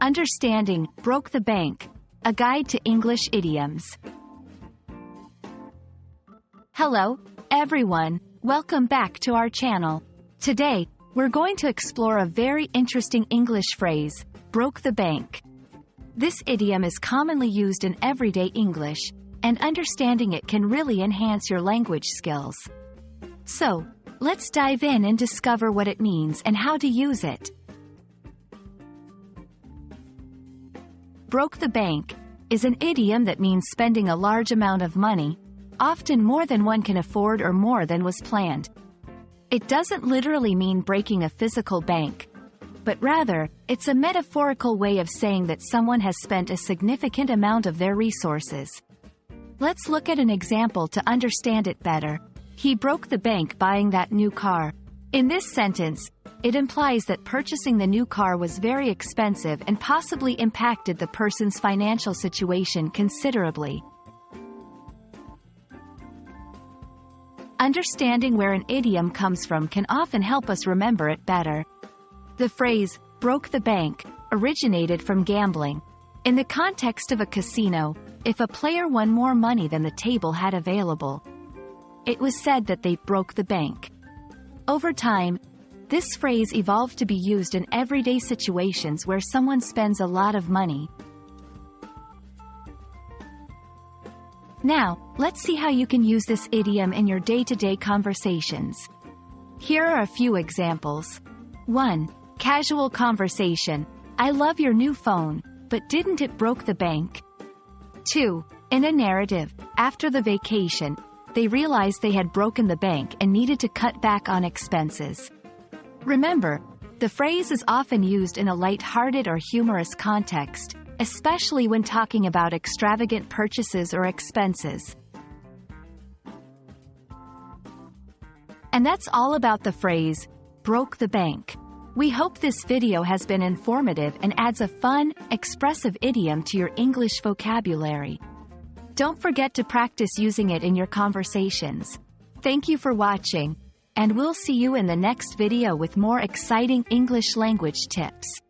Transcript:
Understanding broke the bank. A guide to English idioms. Hello, everyone. Welcome back to our channel. Today, we're going to explore a very interesting English phrase, broke the bank. This idiom is commonly used in everyday English, and understanding it can really enhance your language skills. So, let's dive in and discover what it means and how to use it. Broke the bank is an idiom that means spending a large amount of money, often more than one can afford or more than was planned. It doesn't literally mean breaking a physical bank, but rather, it's a metaphorical way of saying that someone has spent a significant amount of their resources. Let's look at an example to understand it better. He broke the bank buying that new car. In this sentence, it implies that purchasing the new car was very expensive and possibly impacted the person's financial situation considerably. Understanding where an idiom comes from can often help us remember it better. The phrase, broke the bank, originated from gambling. In the context of a casino, if a player won more money than the table had available, it was said that they broke the bank. Over time, this phrase evolved to be used in everyday situations where someone spends a lot of money. Now, let's see how you can use this idiom in your day-to-day conversations. Here are a few examples. 1. Casual conversation. I love your new phone, but didn't it broke the bank? 2. In a narrative, after the vacation, they realized they had broken the bank and needed to cut back on expenses. Remember, the phrase is often used in a light-hearted or humorous context, especially when talking about extravagant purchases or expenses. And that's all about the phrase, broke the bank. We hope this video has been informative and adds a fun, expressive idiom to your English vocabulary. Don't forget to practice using it in your conversations. Thank you for watching, and we'll see you in the next video with more exciting English language tips.